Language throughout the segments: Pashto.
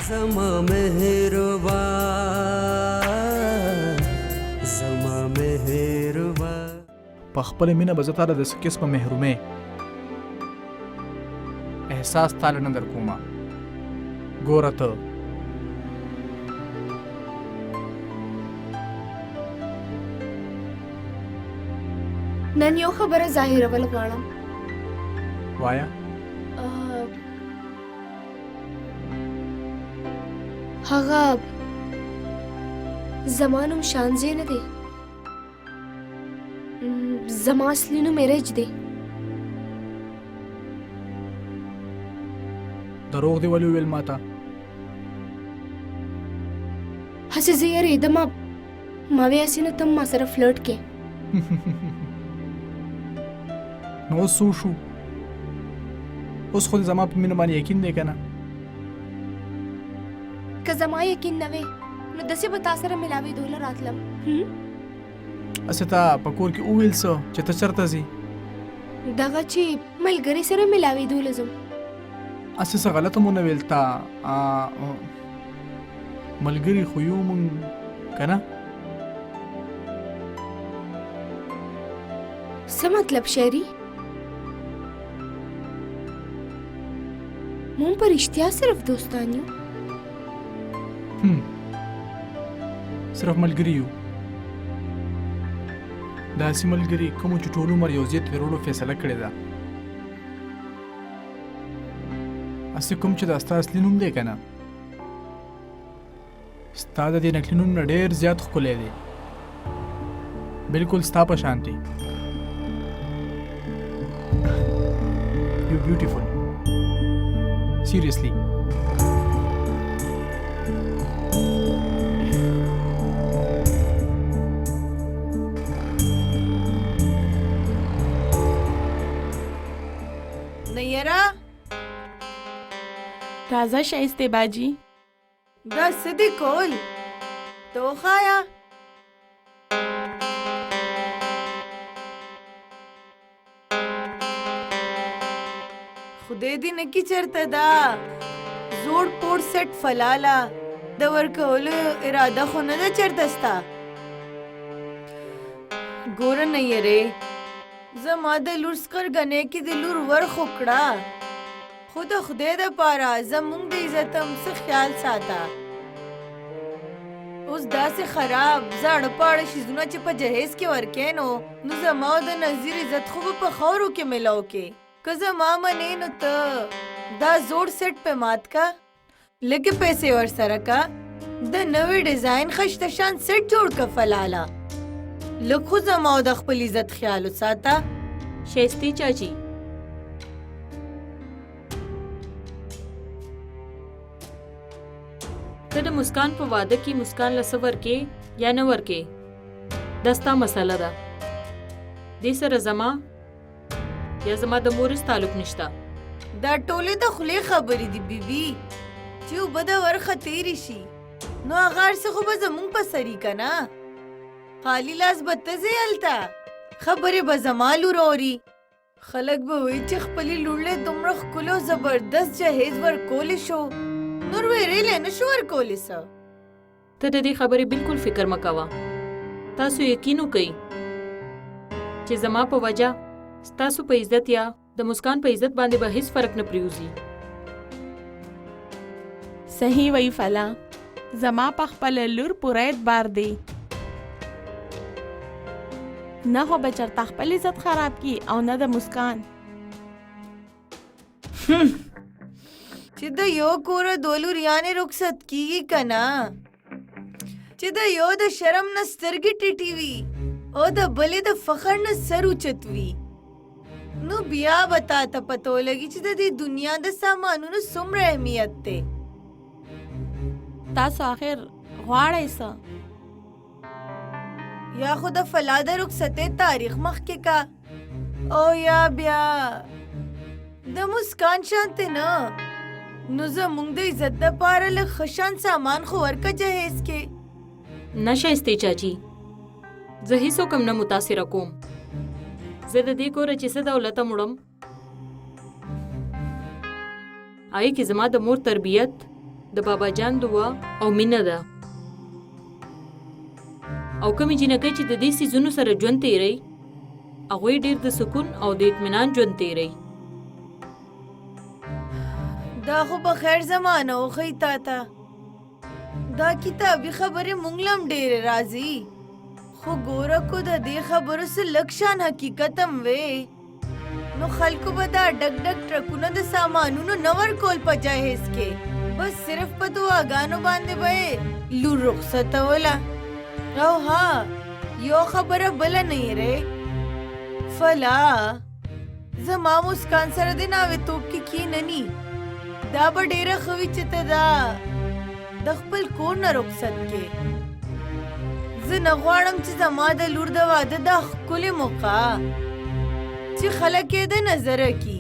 زما مهربا زما مهربا په خپل مینه به زه تاله د څه قسمه محرومې احساس تاله نه در کومه ګوره ته نن یو خبره ظاهرول غواړم. وایه هغه زما نوم شانزی نه دی، زما اصلي نوم میرج دی. دروغ دی ولې وویل ماته؟ هسې زه یېرېدم ما وې هسې نه ته ما سره فلرټ کې. نو اوس څه وشو؟ اوس خو دې زما په مینه باندې یقین دی که نه؟ که زما یقین نه وې نو داسې به تا سره ملاوېدوله راتلم. هسې تا په کور کې وویل څه چې ته چېرته ځې؟ دغه چې ملګري سره ملاوېدوله ځم. هسې څه غلطه مو نه ویل تا ملګري خو یو مونږ که نه؟ څه مطلب شهري؟ مونږ په رښتیا صرف دوستان یو؟ صرف ملګري یو. داسې ملګري کومو چې ټول عمر یو ځای تېرولو فیصله کړې ده. هسې کوم چې دا ستا اصلي نوم دی که نه؟ ستا د دې نقلي نوم نه ډېر زیات ښکلی دی، بلکل ستا په شانتې. یو بیوټیفل سیریسلی. نیرا راځه شایسته باجی. دا سدی کول تو خایا خدای دې نکی چرته دا زوړ پور سیټ فلالا د ورکولو اراده خو نه ده چرته ستا. ګوره نه یری زما د لور سکرګنې کې د لور ور خوکړه خو د خدای د پاره زمونږ د عزت هم څه خیال ساته. اوس داسې خراب زاړه پاړه شیزونه چې په جهیز کې ورکې نو زما د نظیر عزت خو به په خاورو کې ملاو کې. که زما منې نو ته دا زوړ سیټ په مات کا، لږې پیسې ورسره کا، د نوې ډیزاین خشته شان سیټ جوړ که فلاله. لږ خو زما او د خپل عزت خیال وساته. شایسته چاچی ته د مسکان په واده کې مسکان له څه ورکې یا نه ورکې دا ستا مسله ده. دې سره زما یا زما د مورس تعلق نشته. دا ټولې د خولې خبرې دي بیبي چې اوبه د ورخه تېرې شي نو هغه هر څه خو به زمونږ په سري که نه. خالی لاس به ته ځې هلته خبرې به زما لور اوري. خلک به وایي چې خپلې لور له دومره ښکلو زبردست جهیز ورکولی شو نور ویرېلی نه شو ورکولی څه. ته د دې خبرې بالکل فکر مه کوه. تاسو یقین وکئ چې زما په وجه ستاسو په عزت یا د مسکان په عزت باندې به هیڅ فرق نه پریوزي. صحیح وی فلا زما په خپل لور پوره اعتبار دی، نه خو به چرته خپل عزت خراب کی او نه د مسکان. چې د یو کوره دولو ریانې رخصت کیږي که نه، چې د یو د شرم نه سترګې ټیټې وي او د بلې د فخر نه سر اوچت وي نو بیا به تا ته پته ولګي چې د دې دنیا د سامانونو څومره اهمیت دی. تاسو آخر غواړئ څه؟ یا خو د فلا د رخصتۍ تاریخ مخکې کا او یا بیا د مسکان شانتې نه نو زمونږ د عزت دپاره لږ ښه شان سامان خو ورکه جهیز کې. نه شایستې چاچی زه هیڅوک هم نه متاثره کوم. زه د دې کوره چې څه دولته مړم هغې کې زما د مور تربیت د بابا جان دعا او مینه ده. او کومې جنکۍ چې د دې سیزونو سره ژوند تیروي هغوی ډېر د سکون او د اطمینان ژوند تیروي. دا خو په خیر زمانه وښی تا ته. دا کتابي خبرې مونږ لم ډېرې راځي، خو ګوره کو د دې خبرو څه لږ شان حقیقت هم وې نو خلکو به دا ډک ډک ټرکونه د سامانونو نه ورکول په جهیز کې، بس صرف په دعاګانو باندې به یې لور رخصتوله. او ها یو خبره بله نه یې ری فلا، زما مسکان سره د ناوېتوب کې کښېنني دا به ډېره ښه وي چې ته دا د خپل کور نه رخصت کې. زه نه غواړم چې زما د لور د واده دا ښکلې موقع چې خلک یې د نظره کي.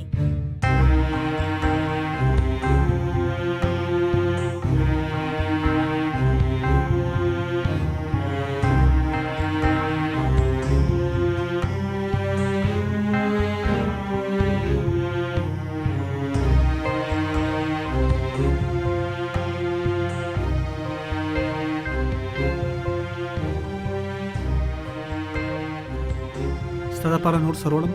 ستا دپاره نور څه وړم؟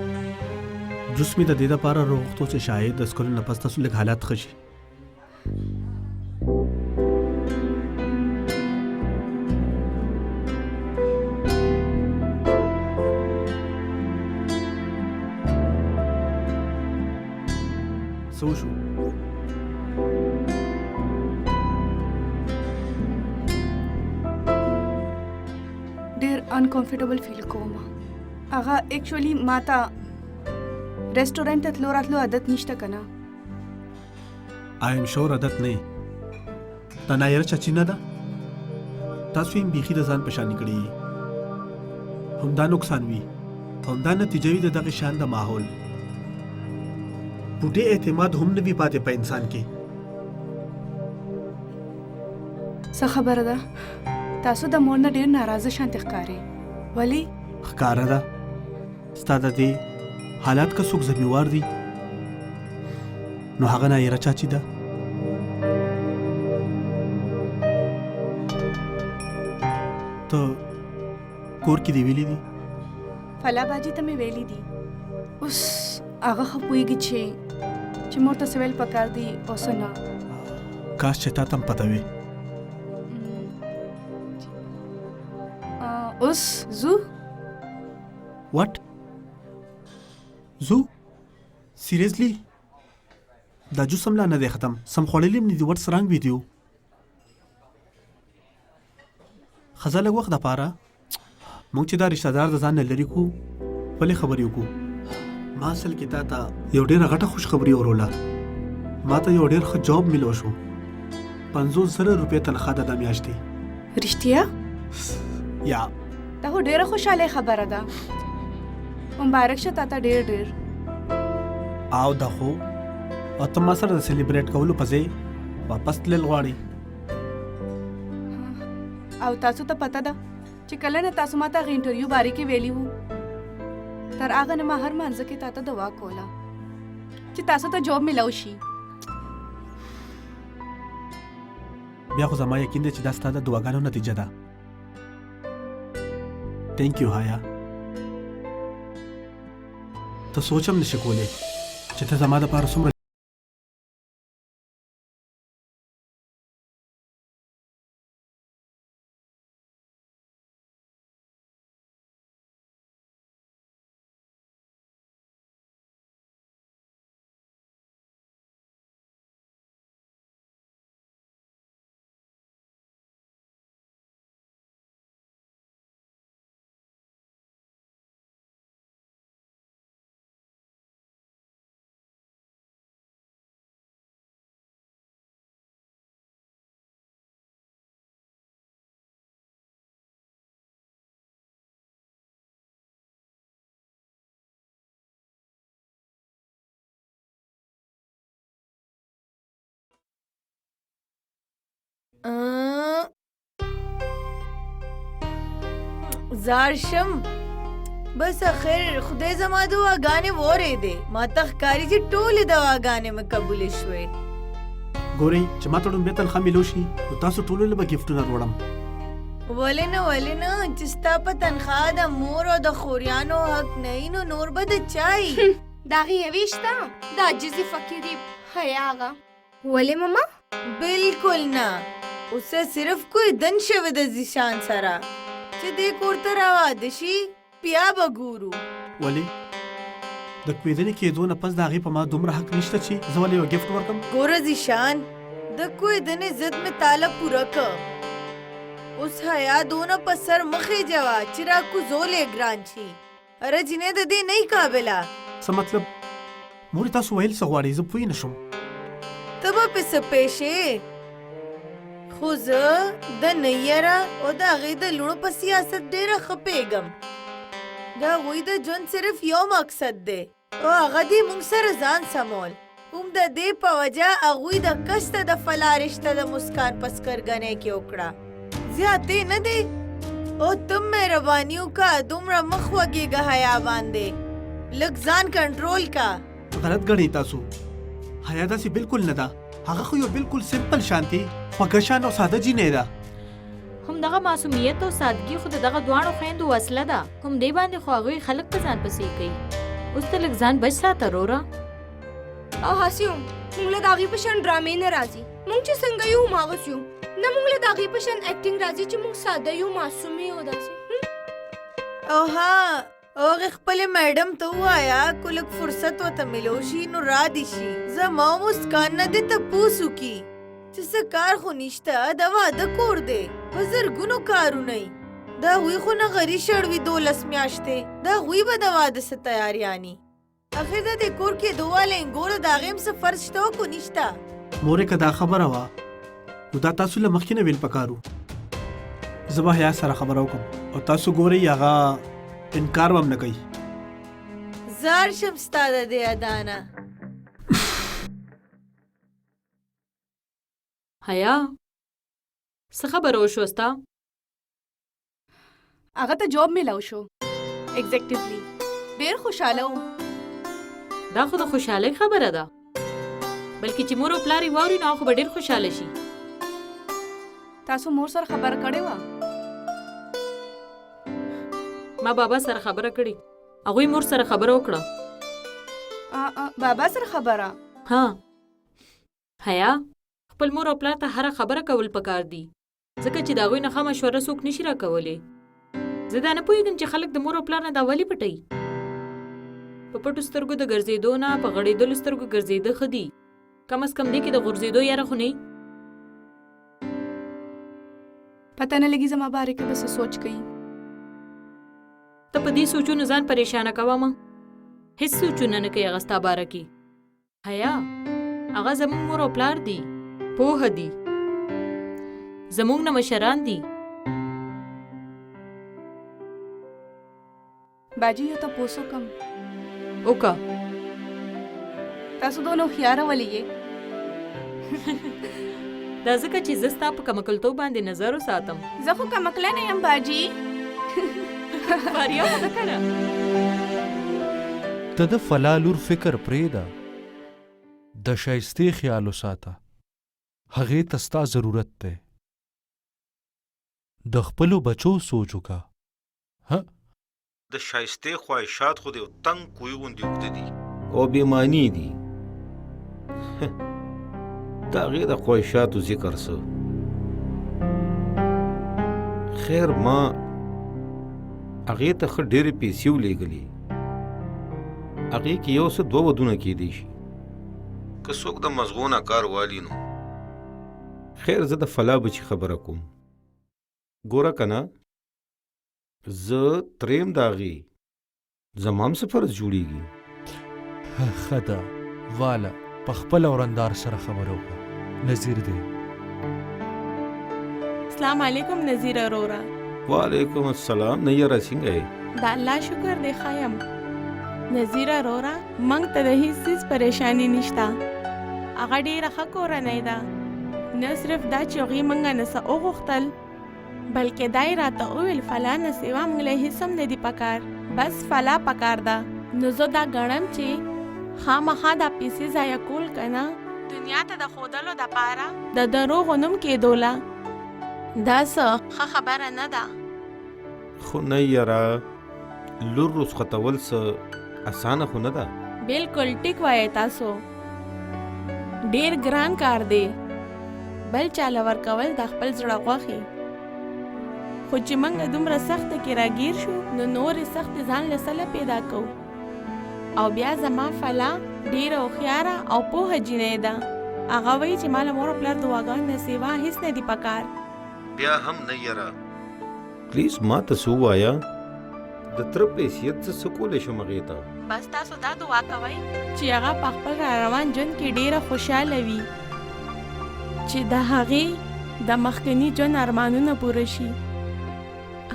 جوس مې د دې دپاره راغوښتو چې شاید د څښلو نه پس تاسو لږ حالات ښه شي. څه وشو؟ ډېر انکمفرټیبل فیل کوم. هغه اکچولی ماته रेस्टोरेंट तलो रातलो आदत निष्ठा कना. आई एम श्योर आदत नहीं ता नायर चाची ना दा تاسو یې بیخي د ځان پشانې کړې همدا نقصان وي همدا نتیجه وي د دغه شان د ماحول بوډې اعتماد هم نه وي پاتې په انسان کې. څه خبره ده تاسو د مور نه ډېر ناراضه شانتي ښکارې ولی ښکاره ده ستا د دې حالات که څوک ذمہوار دي نو هغه نایره چاچی ده. ته کور کې دی ویلي دي فلا باجی ته مې ویلي دي اوس هغه خو پوهېږي چې مور ته څه ویل پکار دي او څه نه. کاش چې تا ته هم پته وي. اوس ځو واټ زو سیریسلی دا جوس هم لا نه دی ختم سم خوړلی هم نه دي. وټس رانګ ویت یو ښځه لږ وخت دپاره موږ چې دا رشته دار د ځان نه لرې کړو بلې خبرې وکړو. ما اصل کې تا ته یو ډېره غټه خوشخبري وروله. ما ته یو ډېر ښه جاب میلو شو 50,000 روپۍ تنخوا ده دا میاشتې. رښتیا یا دا خو ډېره خوشحاله خبره ده. مبارک شه تا ته ډېر ډېر. او دا خو او ته ما سره د سیلیبریټ کولو په ځای واپس تلل غواړې. او تاسو ته پته ده چې کله نه تاسو ما ته هغه انټرویو باره کې ویلي وو تر هغه نه ما هر مانځه کې تا ته دعا کوله چې تاسو ته جاب میلاو شي. بیا خو زما یقین دی چې دا ستا د دعاګانو نتیجه ده. تھینک یو حیا. ته سوچ هم نشې کولی چې ته زما دپاره څومره زار شم بس اخر خدای زما دعاګانې وورې دي. ما ته ښکاري چې ټولې دعاګانې مې قبولې شوې. ګورئ چې ما ته ډومبې تنخوا میلو شي نو تاسو ټولو له به ګفټونه وړم. ولې نه چې ستا په تنخوا د مور او د خوریانو حق نه وي نو نور به د چای داغي یوې شته د عاجزي فقیري حیا هغه. ولې ماما؟ بالکل نه. اوسه صرف کوئی دن شوه د زیشان سره چې دې کور ته راواده شي بیا به ګورو. ولې د کویدنې کېدو نه پس د هغې په ما دومره حق نشته چې زه ولې یو ګفټ ورکړم؟ ګوره زیشان د کوئی دن ضد مې تاله پوره که اوس حیا دونه په سر مخې جوا چې را کوزولې ګران شي. اره جینې د دې نه قابله. څه مطلب؟ مورې تاسو ویل څه غواړئ زه پوه نه شم. ته به پسې پیشې خو زه د نیره او د هغې د لوڼو په سیاست ډېره ښه پوهېږم. د هغوی د ژوند صرف یو مقصد دی او هغه دی موږ سره ځان سمول. هم د دې په وجه هغوی د کسته د فلا رشته د مسکان په سکرګنۍ کې وکړه. زیاتې نه دی او تم مهرباني وکړه دومره مخ وږېږه حیا باندې. لږ ځان کنټرول کا. غلط ګڼئ تاسو. حیا داسې بالکل نه ده. هغه خو یو بالکل سمپل شانتي خوږه شان او ساده جینۍ ده. همدغه معصومیت او سادګي خو د دغه دواړو خویندو وسله ده. هم دې باندې خو هغوی خلک په ځان پسې کوي. اوس ته لږ ځان بچ ساته وروره. او هسې هم موږ له د هغې په شان ډرامې نه راځي. موږ چې څنګه یو هماغسې یو. نه موږ له د هغې په شان اکټینګ راځي چې موږ ساده یو معصوم یو داسې. او ها هغې خپلې میډم ته ووایه که لږ فرصت ورته میلو شي نو را دي شي. زما او مسکان نه دې تپوس وکړي چې څه کار خو نشته د واده کور دی په زرګونو کارونه یي. د هغوی خو نه غري شړوي 12 میاشتې. د هغوی به د واده څه تیاریاني. اخر د دې کور کې دواله انګوره د هغې هم څه فرض شته او کو نشته. مورې که دا خبره وه نو دا تاسو له مخکې نه ویل پکارو. زه به حیا سره خبره وکړم او تاسو ګورئ هغه انکار به هم نه کوي. زار شم ستا د دې ادا نه. حیا څه خبره وشوه ستا؟ هغه ته جاب میلاو شو ایگزیکټیولی. ډېر خوشحاله و. دا خو د خوشحالۍ خبره ده. بلکې چې مور او پلار یې واوري نو هغه خو به ډېر خوشحاله شي. تاسو مور سره خبره کړې وه؟ ما بابا سره خبره کړې. هغوی مور سره خبره وکړه. بابا سره خبره؟ ها حیا خپل مور او پلار ته هره خبره کول پکار دي ځکه چې د هغوی نه ښه مشوره څوک نشي راکولی. زه دا نه پوهېږم چې خلک د مور او پلار نه دا ولې پټوي. په پټو سترګو د ګرځېدو نه په غړېدلو سترګو ګرځېده ښه دي. کم از کم دې کې د غورځېدو یاره خو نه وي. پته نه لګي زما باره کې به څه سوچ کوي. ته په دې سوچونو ځان پریشانه کوه مه. هېڅ سوچونه نه کوي هغه ستا باره کې. حیا هغه زموږ مور او پلار دي. پوهه دي. زموږ نه مشران دي. باجی یو تپوس وکړم. وکړه. تاسو دونه هوښیاره ولې یې؟ دا ځکه چې زه ستا په کمکلتوب باندې نظر وساتم. زه خو کمکله نه یم باجی. ماریا خو نه کړه. ته د فلا لور فکر پرېږده. د شایستې خیال وساته. هغې ته ستا ضرورت دی. د خپلو بچو سوچ وکړه. د شایستې خواهشات خو د یو تنګ کوی غوندې اوږده دي او بېمعنی دي. د هغې د خواهشاتو ذکر څه. خیر ما هغې ته ښه ډېرې پیسې ولېږلې. هغې کې یو څه 2 ودونه کېدی شي که څوک د مزغو نه کار والي نو. خیر زه د فلا بچي خبره کوم. ګوره که نه زه تریم د هغې زما هم څه فرض جوړېږي. ښه ده واله په خپله ورندار سره خبره وکړه. نظیر دی. السلام علیکم نظیر ارورا. وعلیکم السلام. نیره څنګه یې؟ د الله شکر دی ښه یم. نظیر ارورا موږ ته د هیڅ څیز پریشاني نشته. هغه ډېره ښه کورنۍ ده. نه صرف دا چې هغې موږ نه څه وغوښتل بلکې دا یې راته وویل فلا نه سوا موږ له هېڅ هم نه دي پکار. بس فلا پکار ده. نو زه دا ګڼم چې خامخا دا پیسې ضایع کول که نه دنیا ته د خودلو د پاره د دروغو نوم کېدوله دا څه ښه خبره نه ده. خو نه یاره لور رسختول څه اسانه خو نه ده. بالکل ټیک وایې تاسو. ډیر ګران کار دی بل چاله ورکول د خپل زړه غوښې. خو چې موږ دومره سخته کې راګیر شو نو نورې سختې ځان له سله پیدا کوو. او بیا زما فلا ډیره هوښیاره او پوهه جینۍ ده. هغه وایي چې ما له مور او پلار دعاګانو نه سیوا هېڅ نه دي پکار. بیا هم نه یاره پلیز ما ته څه ووایه د تره په حیثیت زه څه کولی شم هغې ته. بس تاسو دا دعا کوئ چې هغه په خپل را روان ژوند کې ډیره خوشحاله وي چې د هغې د مخکني ژوند ارمانونه پوره شي.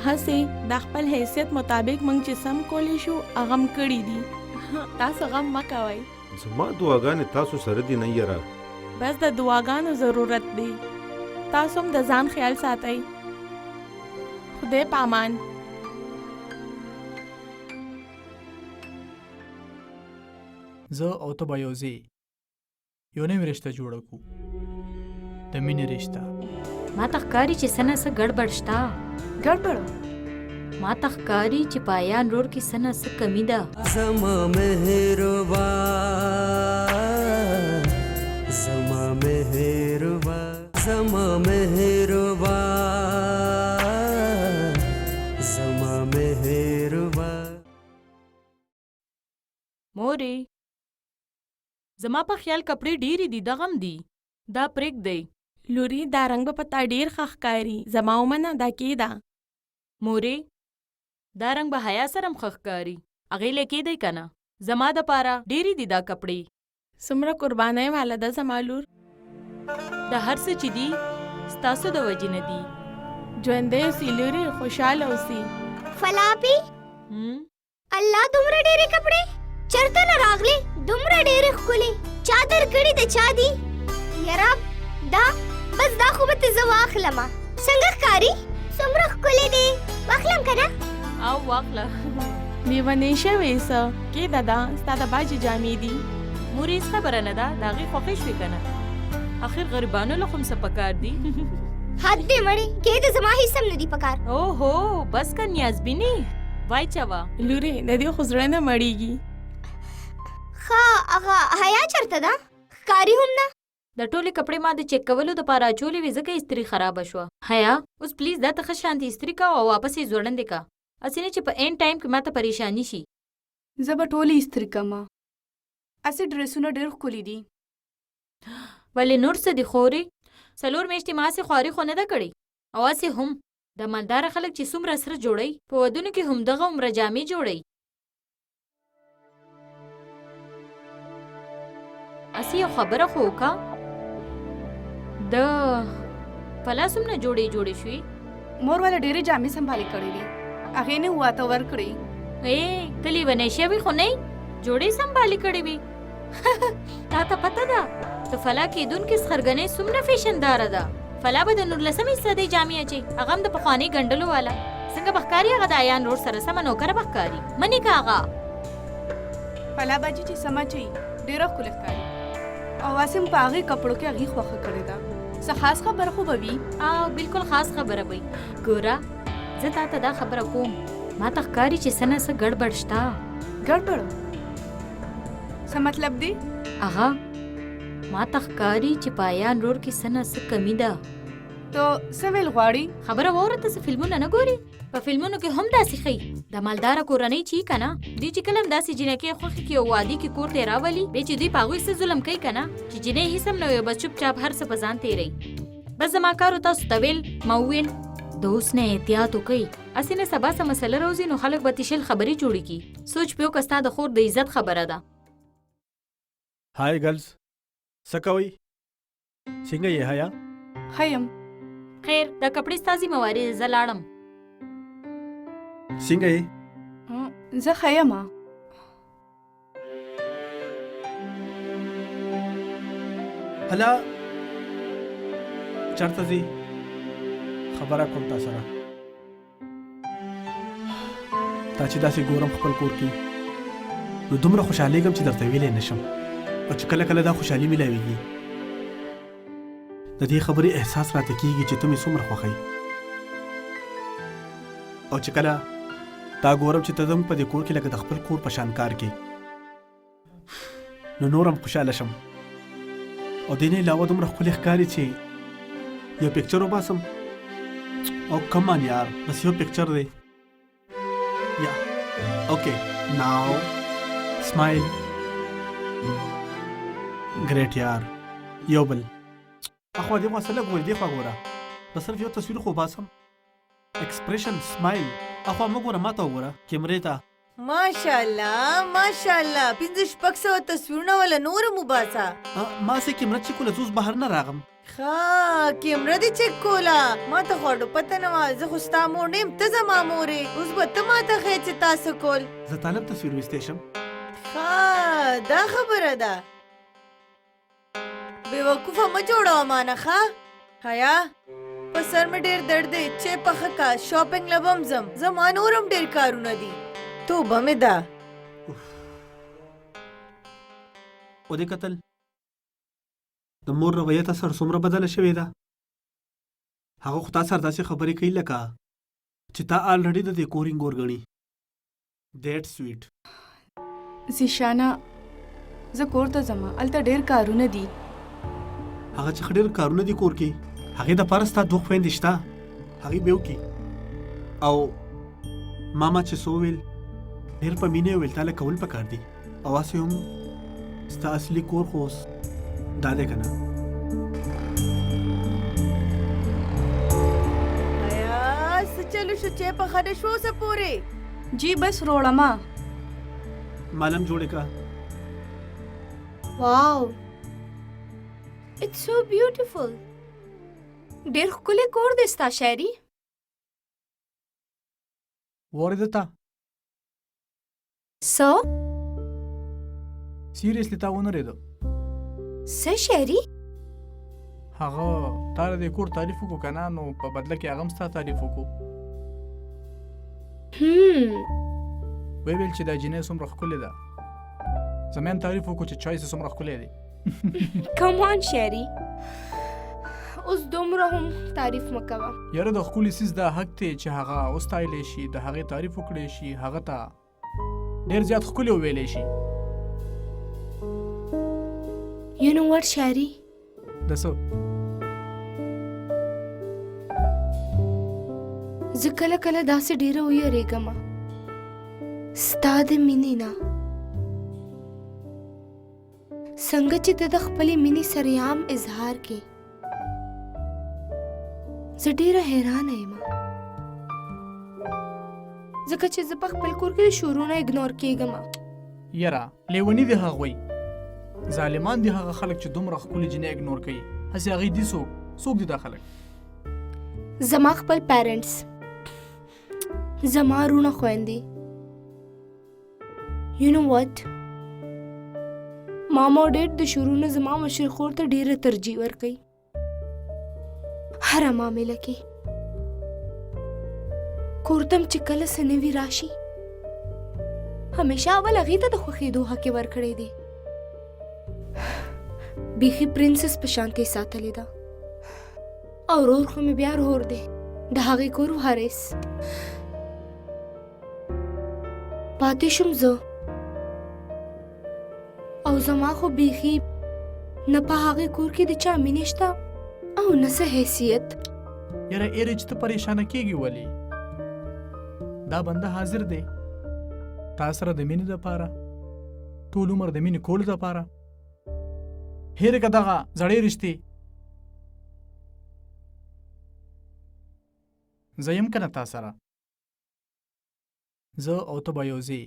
هسې د خپل حیثیت مطابق موږ چې سم کولی شو هغه م کړي دي. تاسو غم مه کوئ. زما دعاګانې تاسو سره دي نه یاره. بس د دعاګانو ضرورت دی. تاسو هم د ځان خیال ساتئ. خدای پامان. زه او ته به یو ځای یو نوې رشته جوړه کړو د مینې رشته. ما ته ښکاري چې څه نه څه ګډوډ شته. ګډوډ ما ته ښکاري چې په عیان روډ کې څه نه څه کمی ده. زما مهربا زما مهربا زما مهربا زما مهربا. مورې زما په خیال کپړې ډېرې دي دغم دي دا پرېږدئ. لوري دا رنګ به پتا ډیر ښه ښکاري. زما ومنه دا کېده. مورې دا رنګ به حیا سره هم ښه ښکاري. هغې له کېدی که نه زما دپاره ډېرې دي دا کپړې. څومره قربانۍ واله ده زما لور. د هر څه چې دي ستاسو د وجې نه دي. ژوندی اوسي لوري خوشحاله اوسي. فلاپی الله دومره ډېرې کپړې چرته نه راغلې. دومره ډېرې ښکلې چادر کړي د چا دي یاره دا بس دا خو به ته زه واخلمه. څنګه ښکاري څومره ښکلې دی واخلم که نه. او واخله. لیونۍ شوې څه کېده ده ستا د باجې جامې دي. مورې هېڅ خبره نه ده د هغې خوښې شوې که نه. اخر غریبانو له خو هم څه پکار دي. حد دې مړې کېده زما هېڅ هم نه دي پکار. اوهو بس که نیازبیني وای چوا لوري د دې خو زړه نه مړېږي. ښه هغه حیا چېرته ده ښکاري هم نه. د ټولې کپړې ما د چیک کولو دپاره اچولې وې ځکه استري خرابه شوه. حیا اوس پلیز دا ته ښه شانتې استري کوه او واپس یې ځوړندې که هسې نه چې په این ټایم کې ما ته پریشاني شي. زه به ټولې استري کړمه. اسې ډریسونه ډېر ښکلي دي. ولې نور څه دي خورې 4 میاشتې ما هسې خواري خو نه ده کړې. او هسې هم د مالداره خلک چې څومره سره جوړوي په ودونو کې همدغه عمره جامې جوړوي. هسې یو خبره خو وکړه د فلا څومره جوړې شوې. مور والا ډېرې جامې سنبھالې کړې وي هغې نه واته ورکړې. ته لیونۍ شوې خو نه جوړې سنبھالې کړې وي. تا ته پته ده د فلا کېدونکې سخرګنۍ څومره فیشنداره ده. فلا به د 19مې صدۍ جامې اچي هغه هم د پخوانۍ ګنډلو والا. څنګه به ښکاري هغه د عیان روډ سره سمه نوکره به ښکاري. منې که هغه فلا باجي چې سم اچوي ډېره ښکلې ښکاري او واسم په هغې کپړو کې هغې خوښه کړې ده. څه خاص خبره خو به وي. بالکل خاص خبره وي. ګوره زه تا ته دا خبره کوم ما ته ښکاري چې څه نه څه ګډبډ شته. ګډبډ څه مطلب دی؟ هغه ما ته ښکاري چې په عیان روډ کې څه نه څه کمی ده. تو څه ویل غواړي؟ خبره واوره ته څه فلمونه نه ګورې؟ په فلمونو کې هم داسې ښیي د مالداره کورنۍ چې که نه دوی چې کله هم داسې جینکۍ خوښې کړي او واده کې کور ته یې راولي بیا چې دوی په هغوی څه ظلم کوي که نه چې جینۍ هېڅ هم نه وي بس چوپچاپ هر څه په ځان تېروي. بس زما کارو تاسو ته ویل ما وویل د اوس نه احتیاط وکئ. هسې نه سبا څه مسله راوځي نو خلک به تشل خبرې جوړې کړي. سوچ پې وکړه ستا د خور د عزت خبره ده. هاي ګرلز څه کوئ؟ څنګه یې حیا؟ ښه یم. خیر دا کپړې ستا ذمهواري ده زه لاړم. څنګه یې؟ زه ښه یمه. هلا چېرته ځې؟ خبره کوم تا سره. تا چې داسې ګورم خپل کور کې نو دومره خوشحالېږم چې درته ویلی نه شم. او چې کله کله دا خوشحالي میلاویږي د دې خبرې احساس راته کیږي چې ته مې څومره خوښوې او چې کله تا ګورم چې ته زموږ په دې کور کې لکه د خپل کور په شان کار کوې نو نور هم خوشحاله شم او دې نه علاوه دومره ښکلې ښکاري چې یو پکچر وباسم او کمان یار بس یو پکچر دی یا اوکې ناو سمایل ګریټ یار یو بل اخوا دې خوا سره ګورې دې خوا ګوره بس صرف یو تصویر خو باسم ایکسپریشن سمایل اخوا مه ګوره ما ته وګوره کیمرې ته ماشاءالله ماشاءالله 500 تصویرونه ولا نور مباسا ما سه کیمره چې کوله زوس بهر نه راغم ها کیمره دې چک کولا ما ته خو پته نه ما زه خو ستا مور نیم ته زما مورې اوس به ته ما ته ښیې چې تاسو کول زه طالب تصویر ویستی شم ها دا خبره ده بیوقوفه مه جوړوه مانه ښه حیا په سر مې ډېر درد دی چې پخه کا شاپینګ لبم زم زما نور هم ډېر کارونه دي توبه مې ده او دې کتل د مور رویه تا سره څومره بدله شوې ده هغه خو تا سره داسې خبرې کوي لکه چې تا آلریډي د دې کورینګ ورګڼي دیټ سویټ زیشانه زه کور ته ځم هلته ډېر کارونه دي هغه چې ډېر کارونه دي کور کې هغې دپاره ستا دوه خویندې شته هغې به وکړي او ماما چې څه وویل ډېر په مینې وویل تا له کول پکار دي او هسې هم ستا اصلي کور خو اوس دا دی که نه حیا څه چلو شو چې پخه نه شو اوسه پورې جی بس روړما مالم جوړې که واو اټس سو بیوټیفل ډېر ښکلی کور دی ستا شاعري واورېده تا څه سیریسلی تا ونه ریده څه شاعري هغه تا د دې کور تعریف وکړو که نه نو په بدله کې هغه هم ستا تعریف وکړو ویې ویل چې دا جینۍ څومره ښکلې ده زما هم تعریف وکړو چې چای څومره ښکلی دی کمان شاعري اوس دومره هم تعریف مه کوه یاره د ښکلي څیز دا حق دی چې هغه وستایلی شي د هغې تعریف وکړی شي هغه ته ډېر زیات ښکلي وویلی شي یو نو وټ شاعري د څه زه کله کله داسې ډېره ویرېږم ستا د مینې نه څنګه چې ته د خپلې مینې سریعام اظهار کې زه ډېره حیرانه یم ځکه چې زه په خپل کور کې د شورونه اګنور کېږم یاره لیوني دي هغوی ظالمان دي هغه خلک چې دومره ښکلي جینۍ اګنور کوي هسې هغوی دي څوک دي دا خلک زما خپل پیرنټس زما رونه خویندې یو نو وټ ماما او ډیډ د شورونه زما مشر خور ته ډېره ترجیح ورکوي هره معامله کې کور ته م چې کله څه نوي راشي همیشه اول هغې ته د خوښېدو حق یې ورکړی دی بیخي پرنسس په شانتې ساتلې ده او ورور خو مې بیا ورور دی د هغې کور وارث پاتې شوم زه او زما خو بیخي نه په هغې کور کې د چا مینې شته او نه څه حیثیت یاره ایرج ته پریشانه کېږي ولې دا بنده حاضر دی تا سره د مینې دپاره ټول عمر د مینې کولو دپاره هېرې که دغه زړې رشتې زه یم که نه تا سره زه او ته به یو ځې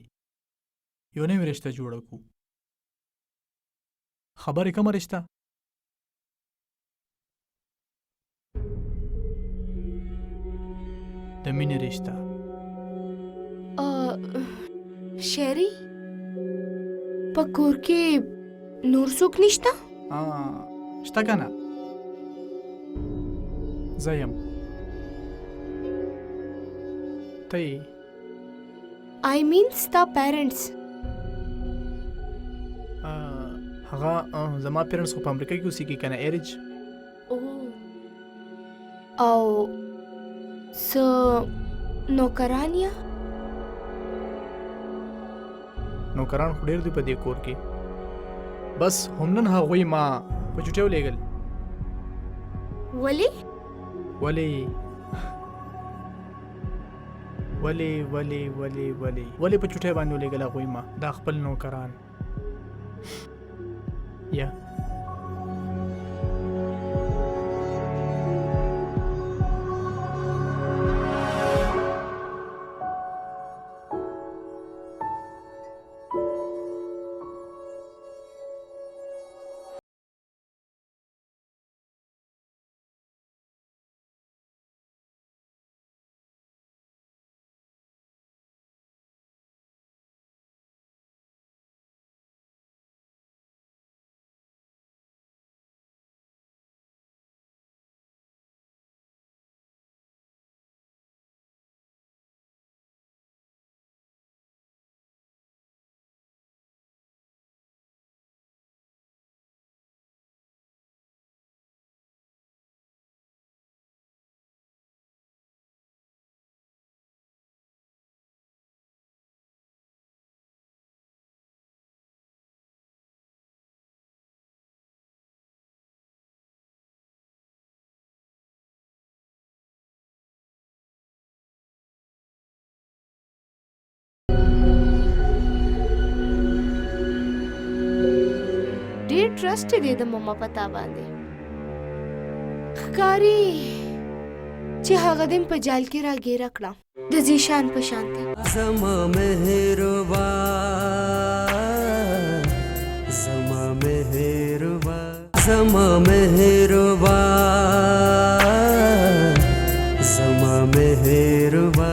یو نوې رشته جوړه کړو خبرې کومه رشته د مینې رشته شعري په کور کې نور څوک نشته شته که نه زه یم ته یې آی مین ستا پیرنټس هغه زما پیرنټس خو په امریکا کې اوسېږي که نه ایرج اوه او څه نوکران یا نوکران خو ډېر دي په دې کور کې بس همنن هغوی ما په چوټیو لېږل ولی ولې په چوټۍ باندې ولېږل هغوی ما دا خپل نوکران یا ډېر ټرسټ دی د ماما پتا باندې ښکاري چې هغه دم په جال کې راګیره کړه د زیشان په شانته زما مهربا زما مهربا زما مهربا زما مهربا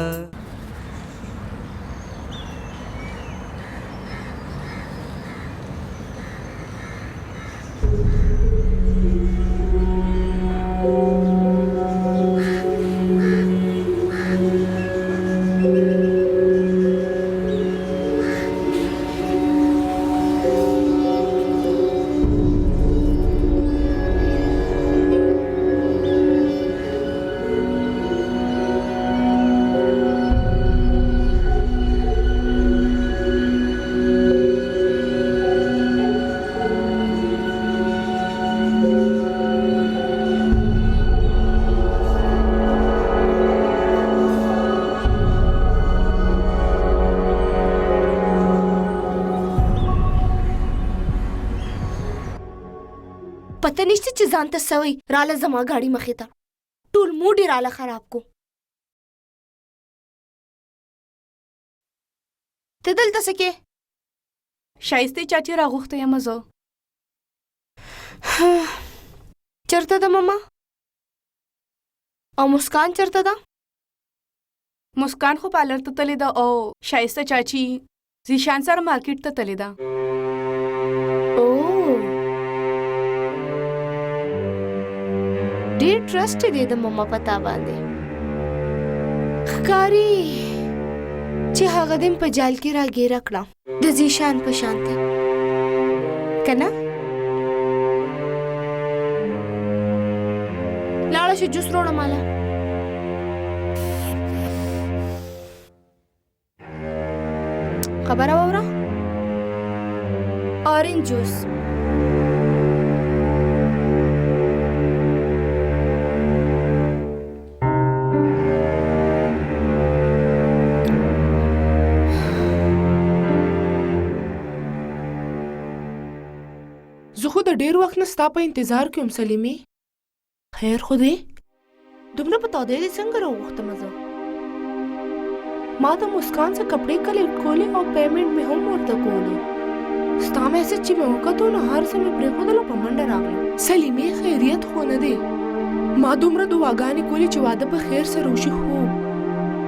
پته نشته چې ځان ته سوی راله زما ګاډي مخې ته ټول موډ یې راله خراب کو ته دلته څه کې شایستې چاچی راغوښته یم زه چېرته ده ماما او مسکان چېرته ده مسکان خو پارلر ته تللې ده او شایسته چاچی زیشان سره مارکیټ ته تللې ده ډېر ټرسټ دی د ماما پتا باندې ښکاري چې هغه دم په جال کې راګیره کړه د زیشان په شانته کنه لاړه شو جوس روړه مالا خبره واوره اورنج جوس زه خو د ډېر وخت نه ستا په انتظار کې وم سلیمې خیر خو دی دومره په تودې دې څنګه راوغوښتمه زه ما د مسکان څخه کپړې کلیکټ کولې او پیمنټ مې هم ورته کولو ستا میسج چې مې وکتو نو هر څه مې پرېښودلو په منډه راغلم سلیمې خیریت خو نه دی ما دومره دعاګانې کولې چې واده په خیر سره وشي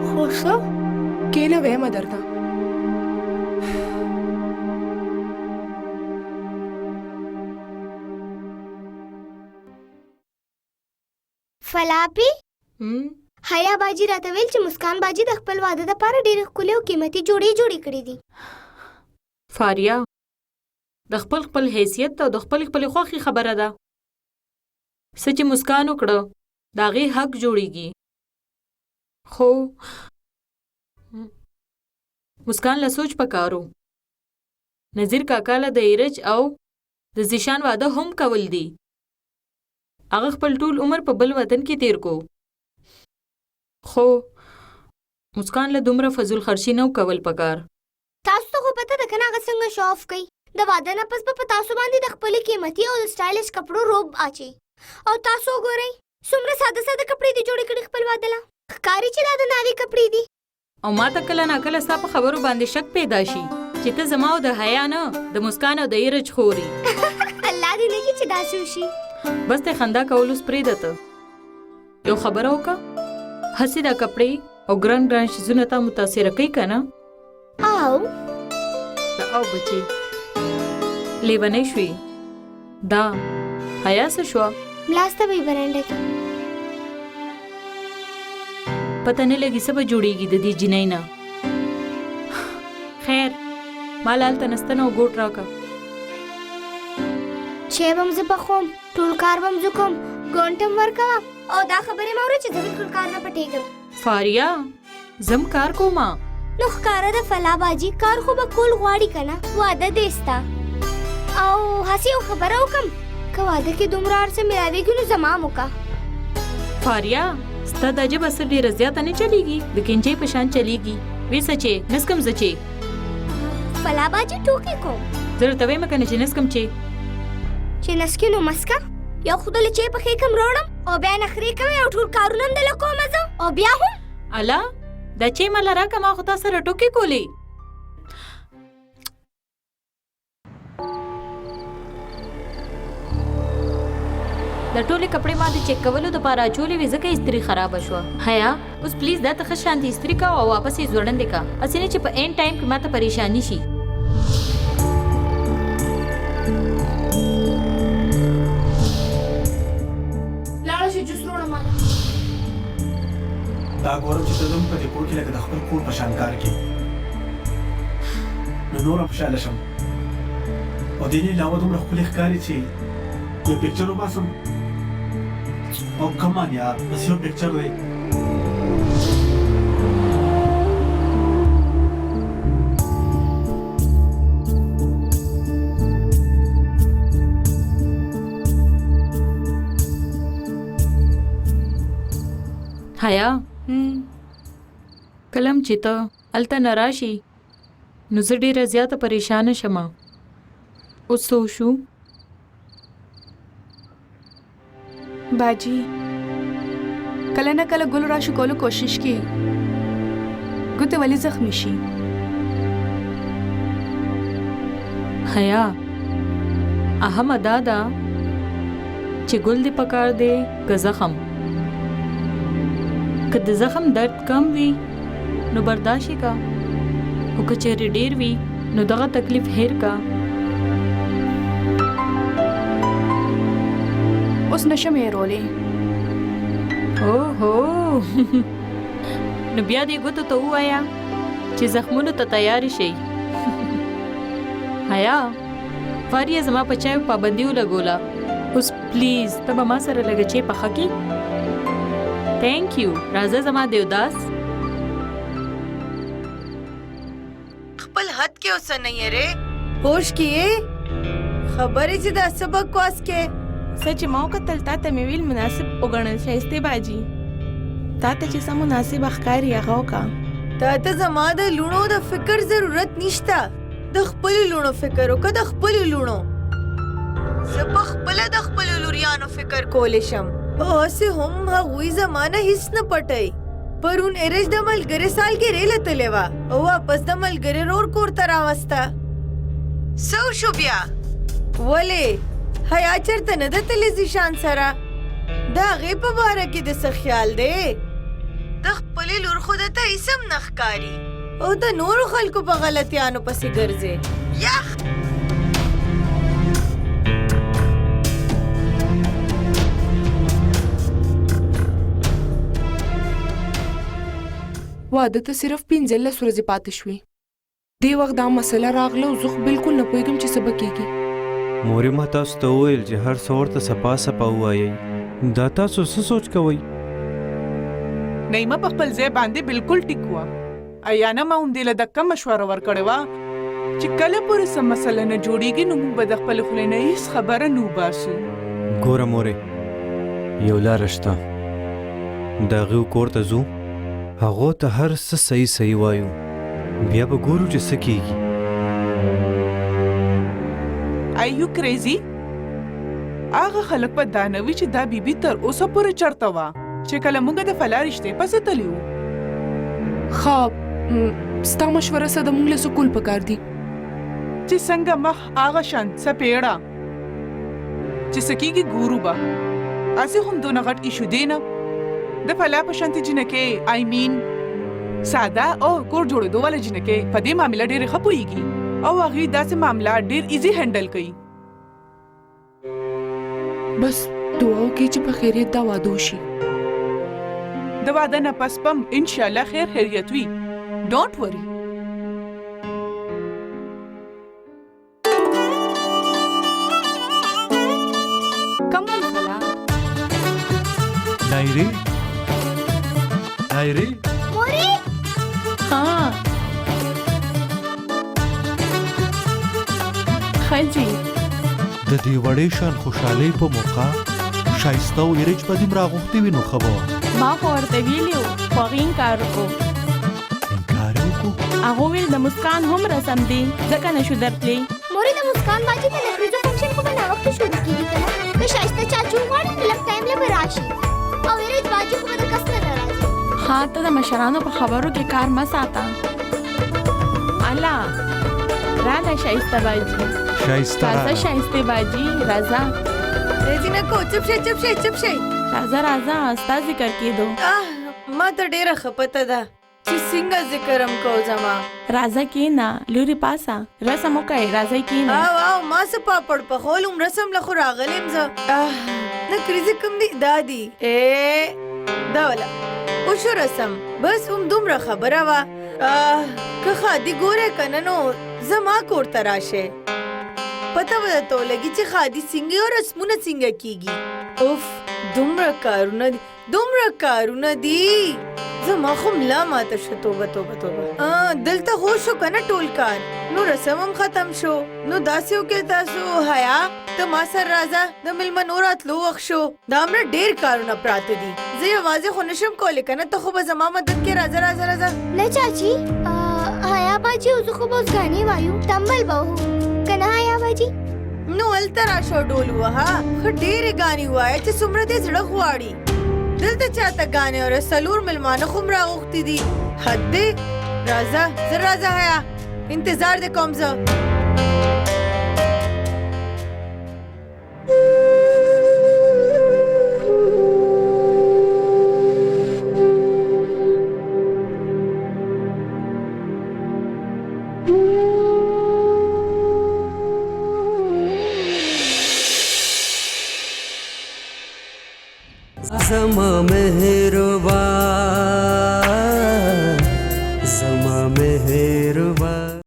خو څه کینه ویمه درته فلاپی حیا باجی راته ویل چې مسکان باجی د خپل واده لپاره ډېرې ښکلې او قیمتي جوړې کړې دي فاریا د خپل حیثیت او د خپل خوښي خبره ده څه چې مسکان وکړه د هغې حق جوړیږي. خو مسکان له سوچ پکارو. نذیر کاکا له د ایرج او د زیشان واده هم کول دي. هغه خپل ټول عمر په بل وطن کې تیر کو. خو مسکان له دومره فضول خرچي نه کول پکار. تاسو ته خو پته ده که نه هغه څنګه شو آف کوي. د واده نه پس به په تاسو باندې د خپلې قیمتي او سټایلش کپړو روب اچي او تاسو وګورئ څومره ساده ساده کپړې دي جوړې کړي خپل واده له. ښکاري چې دا د ناوې کپړې دي. او ما ته کله ناکله ستا په خبرو باندې شک پیدا شي چې ته زما او د حیا نه د مسکان او د ایرج خوري. الله دې نه کړي چې داسې وشي. بس ته خندا کول اوس پرېږده ته. یو خبره وکړه، هسې دا کپړې او ګران ګران شیزونه تا متاثره کوي که نه؟ او او بچې لیونۍ شوې. دا حیا څه شوه؟ ملاسته به یې برنډه کې پته نه لګي څه به جوړېږي د دې جینۍ نه. خیر ما له هلته نستنه او ګوټ راکړه. چای به م زه پخوم، ټول کار به م زه کوم، ګونټ هم ورکوه او دا خبرې مه اورې چې زه بالکل کار نه پټېږم. فاریا زم کار کومه. نو ښکاره ده فلا باجي کار خو به کول غواړي که نه، واده دی ستا. او هسې یو خبره وکړم که واده کې دومره هر څه میلاویږي نو زما م وکړه. فاریا ستا دا ژبه څه ډېره زیاته نه چلیږي، د کینچۍ په شان چلیږي. وې څه چې نسکم زه چې فلا باجي ټوکې کوم. زه درته وایم که نه چې نسکم چې نسکې نو مسکه یو خو دله چای پخې کم راوړم او بیا نخرې کوې او ټول کارونه هم دله کومه زه او بیا هم الا دا چای مله راکه ما خو تا سره ټوکې کولې. د ټولې کپړې ما د چیک کولو دپاره اچولې وې ځکه استري خرابه شوه. حیا اوس پلیز دا ته ښه شانتي استري کا او واپس یې ځوړندې کا، هسې نه چې په این ټایم کې ما ته پریشاني شي. لاړه شي جوس روړه ماله. دا ګورم چې ته زموږ په دې کور کې لکه د خپل کور په شان کار کوې نو نور هم خوشحاله شم. او دې نه علاوه دومره ښکلې ښکاري چې یو پکچر وباسم. او کمان یار بس یو پکچر دی. حیا کلم چې ته هلته نه راشي نو زه ډېره زیاته پریشانه شم. اوس څه وشو؟ बाजी कले ना कले गुल राशु कोलो कोशिश की गुते वाली जख्मी शी. حیا اهم ادا ده چې ګل دې پکار دی که زخم. که د زخم درد کم وي نو برداشت کا، خو که چیرې ډېر وي نو دغه تکلیف هیر کا. اوس نشم یې رولې. اوهو نو بیا دې ګوتو ته ووایه چې زخمونو ته تیاری شئ. حیا فاریه زما په چایو پابندي ولګوله. اوس پلیز ته به ما سره لږه چای پخه کړي. تھینک یو. راځه زما دیوداس. خپل حد کې اوسه نه یې رې هوش کې خبرې چې دا سبق واس کې سچ ما وکتل تا ته مې ویل مناسب وګڼل شایستې باجي. تا ته چې څه مناسب ښکاري هغه وکړه. تا ته زما د لوڼو د فکر ضرورت نشته. د خپلو لوڼو فکر وکړه، د خپلو لوڼو. زه په خپله د خپلو لوریانو فکر کولی شم. هسې هم هغوی زما نه هیڅ نه پټوي. پرون ایرج د ملګرې سالګرې له تلې وه او واپس د ملګرې رور کور ته راوسته. څه وشو بیا؟ ولې حیا چېرته نه ده تلې زیشان سره؟ د هغې په باره کې د څه خیال دی؟ د خپلې لور خو درته هیڅ هم نه ښکاري او د نورو خلکو په غلطیانو پسې ګرځې. یخ واده ته صرف 15 ورځې پاتې شوې. دې وخت دا مسله راغله او زه خو بالکل نه پوهېږم چې څه به کېږي. مورې ما تاسو ته وویل چې هر څه ورته سپا سپا ووایئ دا تاسو څه سوچ کوئ؟ نعیمه په خپل ځای باندې بالکل ټیک وه. ایانا ما همدې له دقه مشوره ورکړې وه چې کله پورې څه مسله نه جوړېږي نو موږ به د خپلې خولې نه هېڅ خبره نه وباسو. ګوره مورې، یو لاره شته. د هغې کور ته ځو، هغو ته هر څه صحیح وایو، بیا به ګورو چې څه کېږي. Are you crazy? هغه خلک به دا نه وي چې دا بیبي تر اوسه پورې چرته وه چې کله موږ د فلا رشتې پسې تللي وو. ښه ستا مشوره څه ده؟ موږ له څه کول پکار دي؟ چې څنګه مخ هغه شان څه پیړه چې څه کېږي ګورو به. هسې هم دونه غټ ایشو دی نه. د فلا په شانتې جینکې I mean ساده او کور جوړېدو والا جینکې په دې معامله ډېرې ښه پوهېږي او هغې داسې معامله ډېر ایزي هینډل کوي. بس دعا وکړئ چې په خیریت دا واده وشي. د واده نه پس پم انشاءالله خیر خیریت وي. ډونټ وري. Come on, Fala. نایرې Mori ها خلجی د دې وړې شان خوشحالۍ په موقع ښایسته او ایرج به دې راغوښتې وي نو ښه به وه. ما خو ورته ویلي وو خو هغې انکار وکړو. انکار یې وکړو؟ هغه ویل د مسکان هم رسم دی ځکه نشو درتلی. Mori د مسکان باجی د نفریزو فنکشن خو به ناوخته شروع کېږي که نه. که ښایسته چاچو وغواړي نو لږ ټایم له به راشي او ایرج باجي خو به د کس نه راځي. ها ته د مشرانو په خبرو کې کار مه ساته. الله راځه ښایسته باجي. ښایسته راځه ښایستې باجي راځه. جینکو چپ شئ راځه ستا ذکر کېدو. ما ته ډېره ښه پته ده چې څنګه ذکر هم کو زما. راځه کېنه لورې پاسه رسم وکړئ. راځئ کېنه. او ما څه پاپړ پخول هم رسم له خو راغلی یم زه. نه کریزې کوم دی دا دی دا ولا وشو رسم بس هم دومره خبره وه. که خادي ګوره که نه نو زما کور ته راشه پته به درته ولګي چې خادي څنګه او رسمونه څنګه کېږي. اوف دومره کارونه دي زما خو ملا ماته شو. توبه دلته خو شو که نه ټول کار نو رسم هم ختم شو. نو داسې وکړئ تاسو حیا ته ما سره راځه د میلمنو راتلو وخت شو. دا همره ډېر کارونه پراته دي زه یوازې خو نشم کولی که نه ته خو به زما مدد کې راځه. نه چاچی حیا باجی اوس خو به اوس ګانې وایو تنبل به وو که نه حیا باجی. نو هلته راشه ډول ووهه ښه ډېرې ګانې ووایه چې څومره دې زړه غواړي. دلته چاته ګانې او څلور میلمانه خو هم راغوښتي دي. حد دی راځه زه راځه حیا انتظار دې کوم زه. زما مهربا